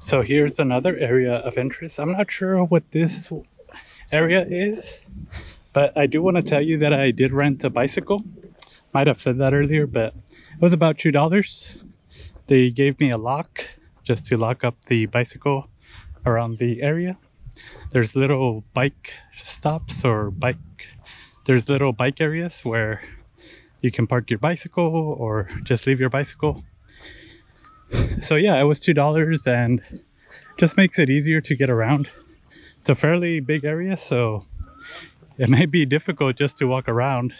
So here's another area of interest. I'm not sure what this area is, but I do want to tell you that I did rent a bicycle. Might have said that earlier, but it was about $2. They gave me a lock just to lock up the bicycle around the area. There's little bike stops or there's little bike areas where you can park your bicycle or just leave your bicycle. So yeah, it was $2 and just makes it easier to get around. It's a fairly big area, so it may be difficult just to walk around.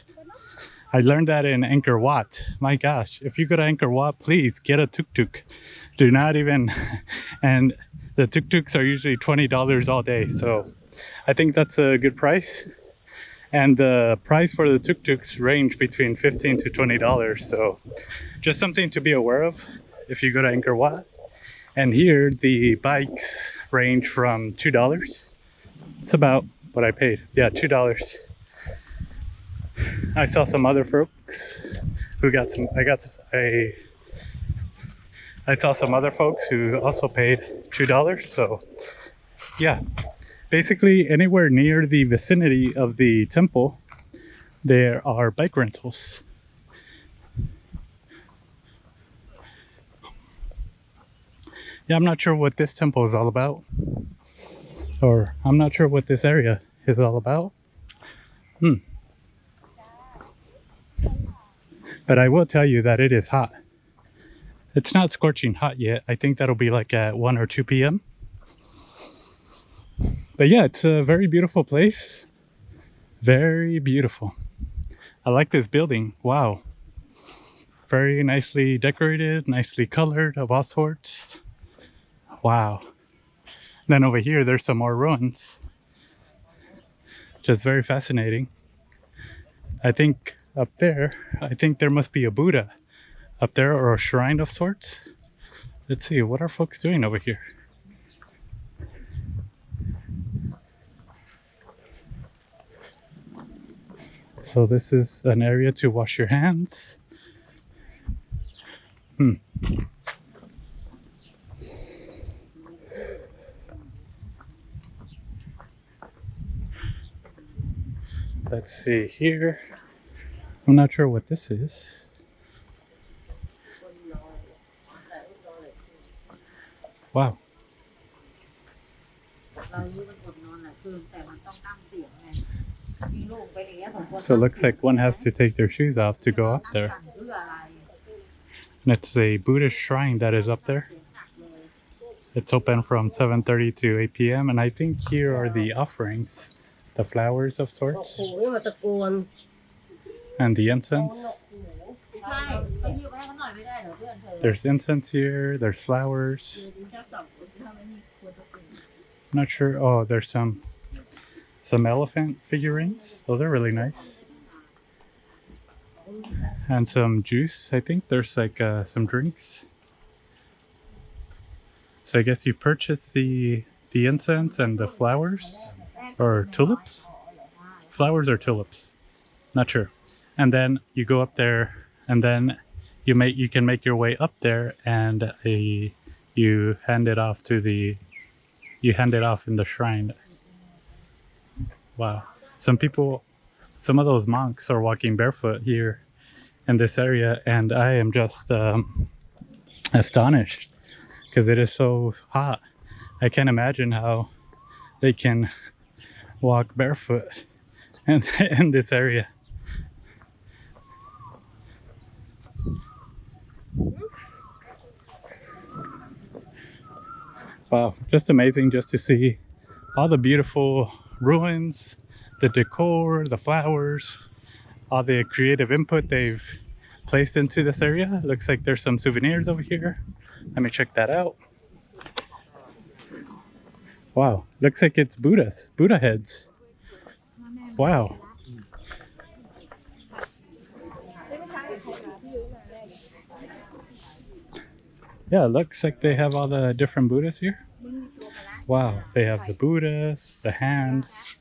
I learned that in Angkor Wat. My gosh, if you go to Angkor Wat, please get a tuk-tuk. Do not even, and the tuk-tuks are usually $20 all day, so I think that's a good price. And the price for the tuk-tuks range between $15 to $20, so just something to be aware of if you go to Angkor Wat. And here the bikes range from $2. It's about what I paid. Yeah, $2. I saw some other folks who got some. I saw some other folks who also paid $2. So yeah, basically anywhere near the vicinity of the temple, there are bike rentals. Yeah, I'm not sure what this temple is all about, or I'm not sure what this area is all about. But I will tell you that it is hot. It's not scorching hot yet. I think that'll be like at 1 or 2 p.m. But yeah, it's a very beautiful place. Very beautiful. I like this building. Wow. Very nicely decorated, nicely colored of all sorts. Wow. Then over here, there's some more ruins. Just very fascinating. I think up there, I think there must be a Buddha up there, or a shrine of sorts. Let's see, what are folks doing over here? So this is an area to wash your hands. Let's see here. I'm not sure what this is. Wow. So it looks like one has to take their shoes off to go up there. And it's a Buddhist shrine that is up there. It's open from 7:30 to 8 p.m. And I think here are the offerings, the flowers of sorts, and the incense. There's incense here, there's flowers. I'm not sure. Oh, there's some elephant figurines. Those are really nice. And some juice. I think there's like some drinks. So I guess you purchase the incense and the flowers, or tulips. Flowers or tulips, not sure. And then you go up there, and then you can make your way up there, and you hand it off in the shrine. Wow. Some of those monks are walking barefoot here in this area, and I am just astonished because it is so hot. I can't imagine how they can walk barefoot in this area. Wow, just amazing just to see all the beautiful ruins, the decor, the flowers, all the creative input they've placed into this area. Looks like there's some souvenirs over here. Let me check that out. Wow, looks like it's Buddha heads. Wow. Yeah, it looks like they have all the different Buddhas here. Wow, they have the Buddhas, the hands,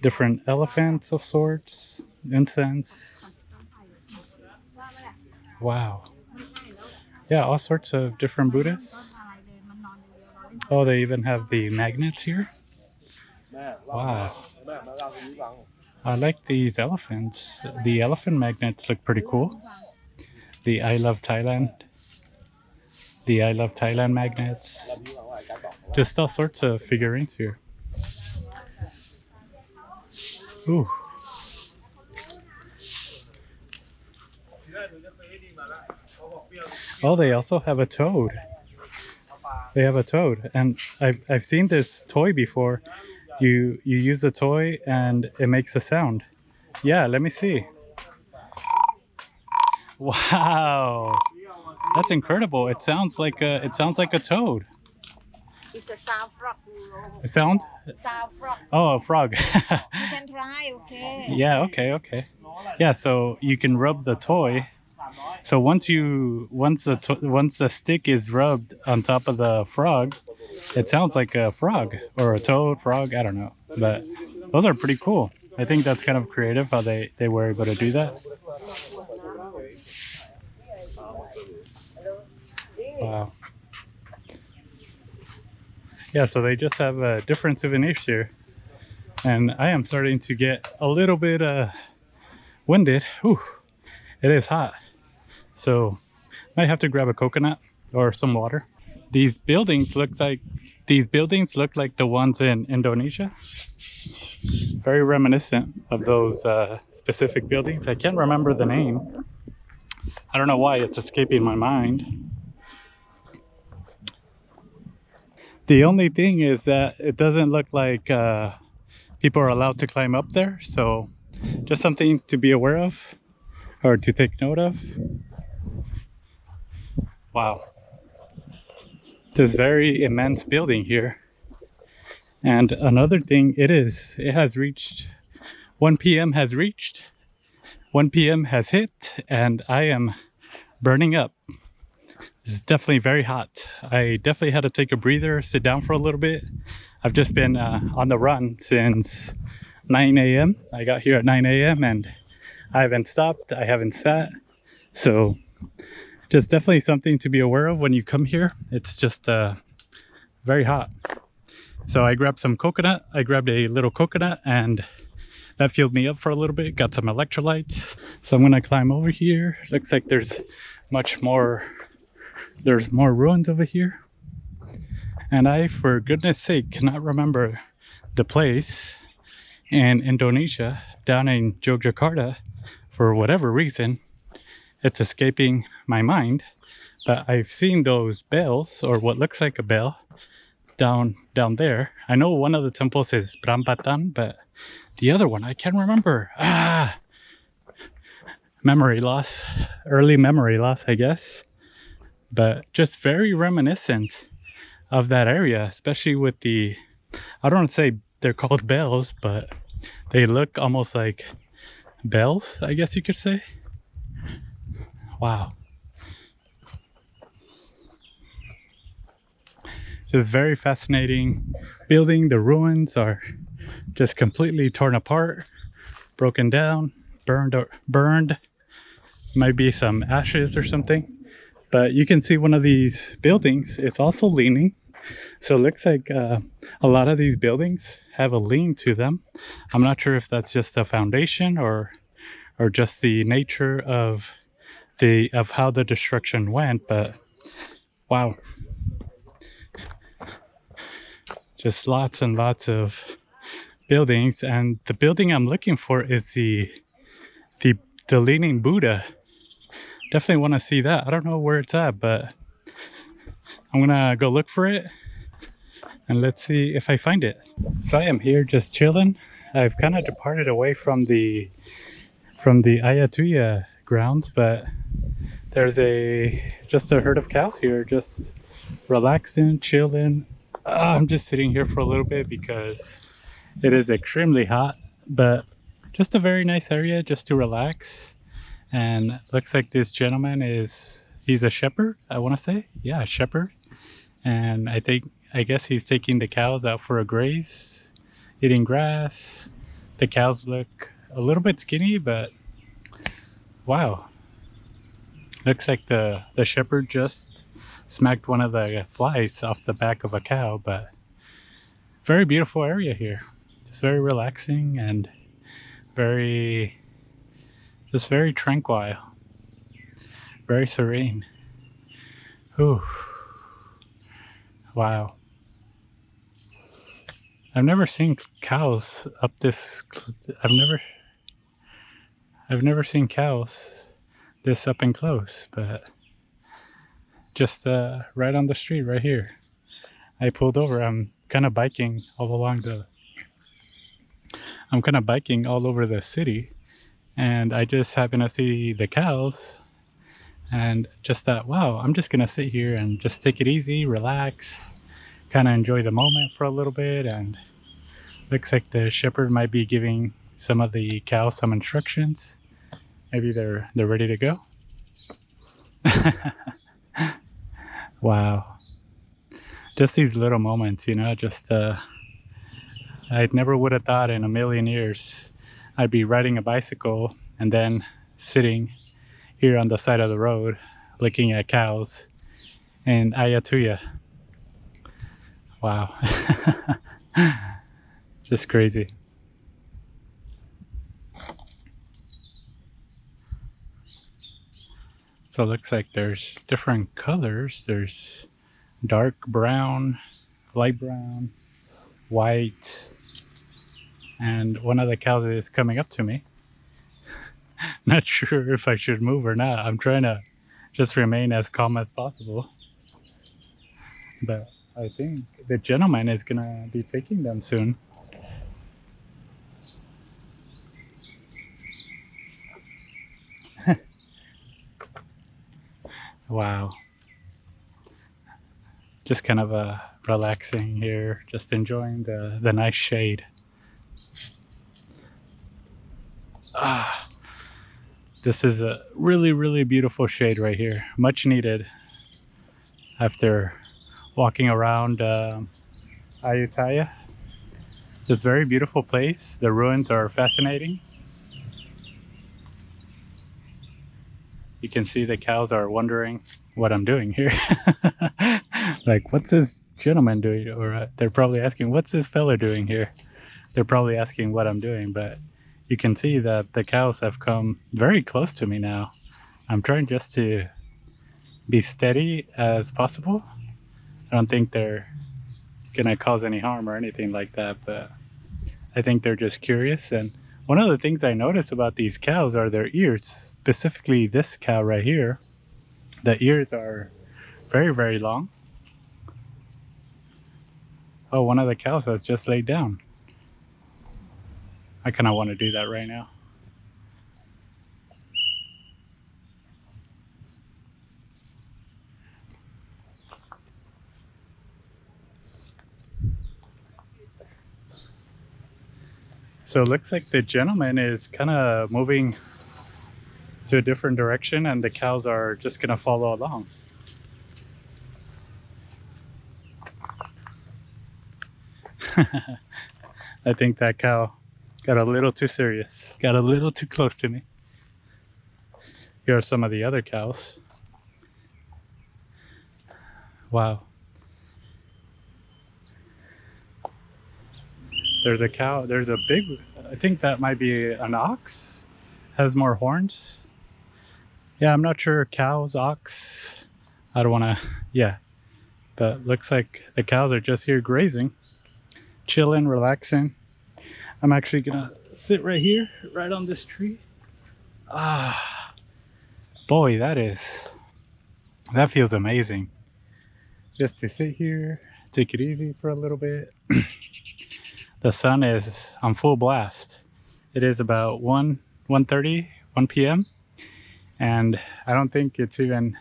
different elephants of sorts, incense. Wow. Yeah, all sorts of different Buddhas. Oh, they even have the magnets here. Wow. I like these elephants. The elephant magnets look pretty cool. The I Love Thailand. The I Love Thailand magnets. Just all sorts of figurines here. Ooh. Oh, they also have a toad. They have a toad, and I've seen this toy before. You use a toy and it makes a sound. Yeah, let me see. Wow, that's incredible. It sounds like a toad. It's a sound frog. A sound? Sound frog. Oh, a frog. You can try, okay? Yeah, okay. Yeah, so you can rub the toy. So once the stick is rubbed on top of the frog, it sounds like a frog or a toad, frog, I don't know. But those are pretty cool. I think that's kind of creative how they were able to do that. Wow. Yeah, so they just have different souvenirs here. And I am starting to get a little bit winded. Whew, it is hot. So might have to grab a coconut or some water. These buildings look like the ones in Indonesia. Very reminiscent of those specific buildings. I can't remember the name. I don't know why it's escaping my mind. The only thing is that it doesn't look like people are allowed to climb up there. So just something to be aware of or to take note of. Wow. This very immense building here. And another thing it has reached 1 p.m. has reached, 1 p.m. has hit, and I am burning up. This is definitely very hot. I definitely had to take a breather, sit down for a little bit. I've just been on the run since 9 a.m. I got here at 9 a.m. and I haven't stopped, I haven't sat. So just definitely something to be aware of when you come here. It's just very hot. So I grabbed some coconut. I grabbed a little coconut and that filled me up for a little bit. Got some electrolytes. So I'm gonna climb over here. Looks like there's more ruins over here. And I, for goodness sake, cannot remember the place in Indonesia, down in Yogyakarta, for whatever reason. It's escaping my mind, but I've seen those bells, or what looks like a bell, down there. I know one of the temples is Brambatan, but the other one I can't remember. Memory loss, early memory loss, I guess. But just very reminiscent of that area, especially with the, I don't want to say they're called bells, but they look almost like bells, I guess you could say. Wow. This is very fascinating building. The ruins are just completely torn apart, broken down, burned. Might be some ashes or something. But you can see one of these buildings is also leaning. So it looks like a lot of these buildings have a lean to them. I'm not sure if that's just a foundation or just the nature of how the destruction went, but wow. Just lots and lots of buildings, and the building I'm looking for is the leaning Buddha. Definitely want to see that. I don't know where it's at, but I'm gonna go look for it and let's see if I find it. So I am here just chilling. I've kind of departed away from the Ayutthaya grounds, but there's just a herd of cows here, just relaxing, chilling. I'm just sitting here for a little bit because it is extremely hot, but just a very nice area just to relax. And looks like this gentleman he's a shepherd, I want to say. Yeah, a shepherd. And I guess he's taking the cows out for a graze, eating grass. The cows look a little bit skinny, but wow. Looks like the shepherd just smacked one of the flies off the back of a cow, but very beautiful area here. Just very relaxing and very, just very tranquil, very serene. Whew. Wow. I've never seen cows up this. I've never seen cows this up and close, but just right on the street right here. I pulled over. I'm kind of biking all over the city, and I just happened to see the cows and just thought, wow, I'm just gonna sit here and just take it easy, relax, kind of enjoy the moment for a little bit. And looks like the shepherd might be giving some of the cows some instructions. Maybe they're ready to go. Wow. Just these little moments, you know, just I never would have thought in a million years I'd be riding a bicycle and then sitting here on the side of the road looking at cows in Ayutthaya. Wow. Just crazy. So it looks like there's different colors. There's dark brown, light brown, white, and one of the cows is coming up to me. Not sure if I should move or not. I'm trying to just remain as calm as possible. But I think the gentleman is gonna be taking them soon. Wow. Just kind of relaxing here, just enjoying the nice shade. This is a really, really beautiful shade right here. Much needed after walking around Ayutthaya. It's a very beautiful place. The ruins are fascinating. You can see the cows are wondering what I'm doing here. Like, what's this gentleman doing? Or they're probably asking, what's this fella doing here? They're probably asking what I'm doing, but you can see that the cows have come very close to me now. I'm trying just to be steady as possible. I don't think they're gonna cause any harm or anything like that, but I think they're just curious. And one of the things I notice about these cows are their ears, specifically this cow right here. The ears are very, very long. Oh, one of the cows has just laid down. I kind of want to do that right now. So it looks like the gentleman is kind of moving to a different direction and the cows are just going to follow along. I think that cow got a little too serious, got a little too close to me. Here are some of the other cows. Wow. There's a cow, there's a big, I think that might be an ox, has more horns. Yeah, I'm not sure, cows, ox, I don't want to, yeah. But looks like the cows are just here grazing, chilling, relaxing. I'm actually gonna sit right here, right on this tree. Ah, boy, that feels amazing. Just to sit here, take it easy for a little bit. The sun is on full blast. It is about 1:30, 1 p.m. And I don't think it's even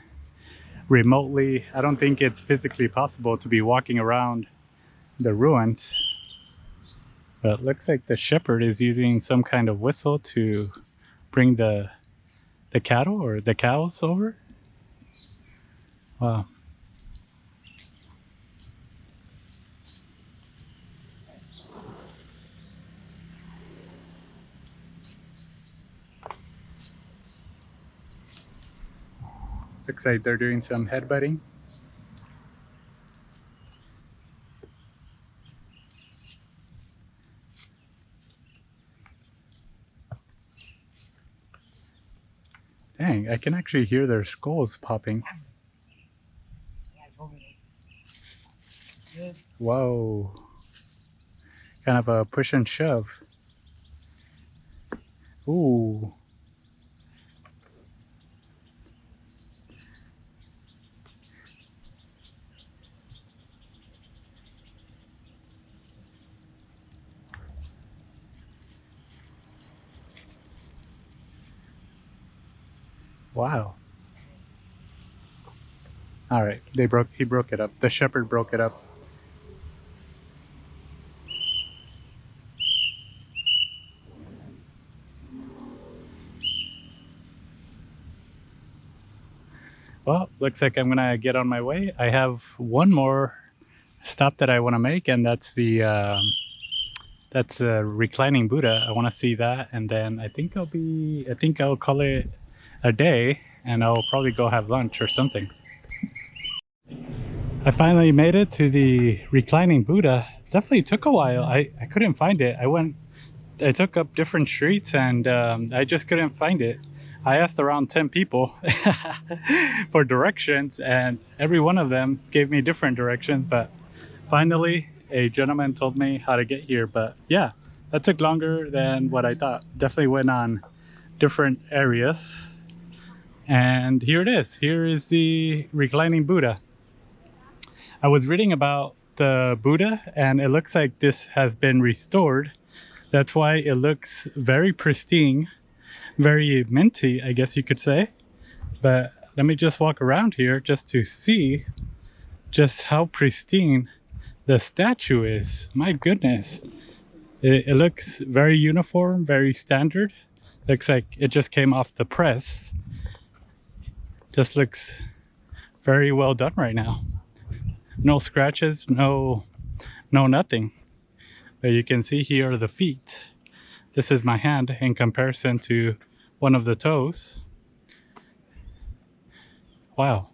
remotely, I don't think it's physically possible to be walking around the ruins. But it looks like the shepherd is using some kind of whistle to bring the cattle or the cows over. Wow. Looks like they're doing some headbutting. Dang, I can actually hear their skulls popping. Whoa. Kind of a push and shove. Ooh. Wow. All right, he broke it up. The shepherd broke it up. Well, looks like I'm gonna get on my way. I have one more stop that I want to make, and that's the reclining Buddha. I want to see that, and then I think I'll call it a day, and I'll probably go have lunch or something. I finally made it to the reclining Buddha. Definitely took a while. I couldn't find it. I took up different streets, and I just couldn't find it. I asked around 10 people for directions, and every one of them gave me different directions, but finally a gentleman told me how to get here. But yeah, that took longer than what I thought. Definitely went on different areas, and here it is. Here is the reclining Buddha. I was reading about the Buddha, and it looks like this has been restored. That's why it looks very pristine, very minty, I guess you could say. But let me just walk around here just to see just how pristine the statue is. My goodness. It looks very uniform, very standard. Looks like it just came off the press. Just looks very well done right now. No scratches, no nothing. But you can see here the feet. This is my hand in comparison to one of the toes. Wow.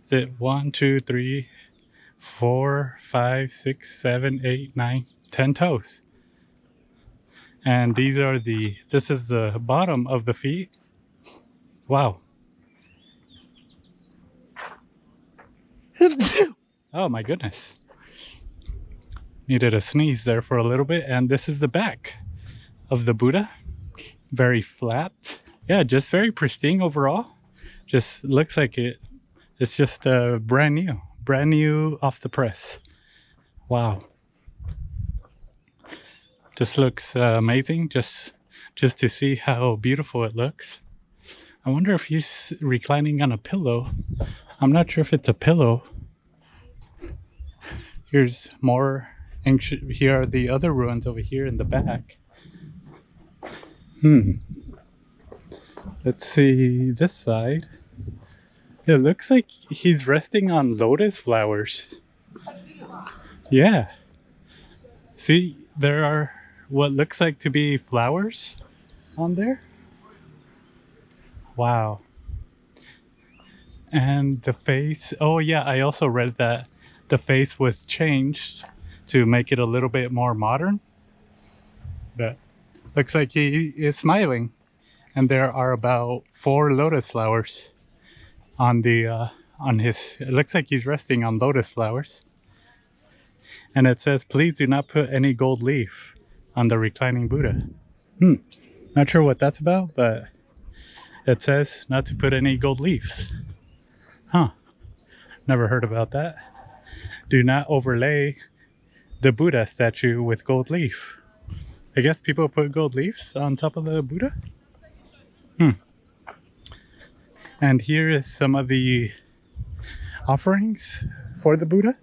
Is it 1, 2, 3, 4, 5, 6, 7, 8, 9, 10 toes? And this is the bottom of the feet. Wow. Oh my goodness. Needed a sneeze there for a little bit. And this is the back of the Buddha. Very flat. Yeah, just very pristine overall. Just looks like it's just brand new off the press. Wow. Just looks amazing just to see how beautiful it looks. I wonder if he's reclining on a pillow. I'm not sure if it's a pillow. Here's more ancient. Here are the other ruins over here in the back. Let's see this side. It looks like he's resting on lotus flowers. Yeah. See, there are what looks like to be flowers on there. Wow. And the face, oh yeah, I also read that the face was changed to make it a little bit more modern. But looks like he is smiling. And there are about 4 lotus flowers on his, it looks like he's resting on lotus flowers. And it says, please do not put any gold leaf on the reclining Buddha. Not sure what that's about, but it says not to put any gold leaves. Huh. Never heard about that. Do not overlay the Buddha statue with gold leaf. I guess people put gold leaves on top of the Buddha? And here is some of the offerings for the Buddha.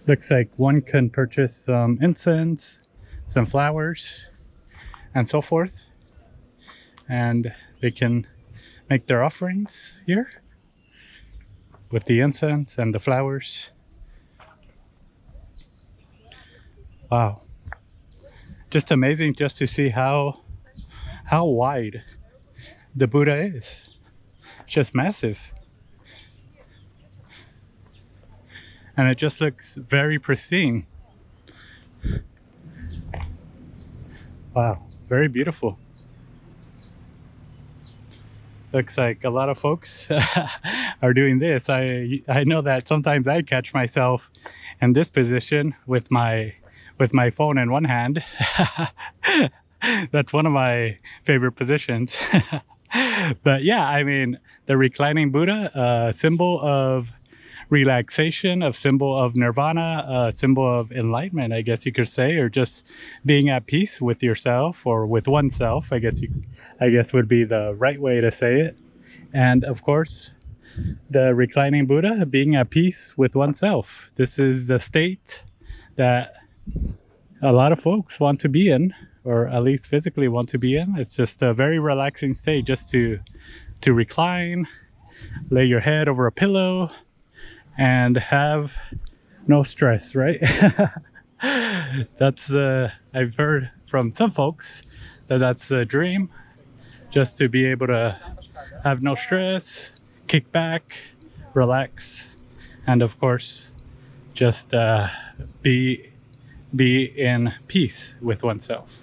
Looks like one can purchase some incense, some flowers, and so forth. And they can make their offerings here with the incense and the flowers. Wow. Just amazing just to see how wide the Buddha is. It's just massive. And it just looks very pristine. Wow, very beautiful. looks like a lot of folks are doing this. I know that sometimes I catch myself in this position with my phone in one hand. That's one of my favorite positions. But yeah, I mean, the reclining Buddha, a symbol of relaxation, a symbol of nirvana, a symbol of enlightenment, I guess you could say, or just being at peace with yourself or with oneself, I guess would be the right way to say it. And of course, the reclining Buddha, being at peace with oneself. This is a state that a lot of folks want to be in, or at least physically want to be in. It's just a very relaxing state, just to recline, lay your head over a pillow, and have no stress, right? That's I've heard from some folks that that's a dream, just to be able to have no stress, kick back, relax, and of course just be in peace with oneself.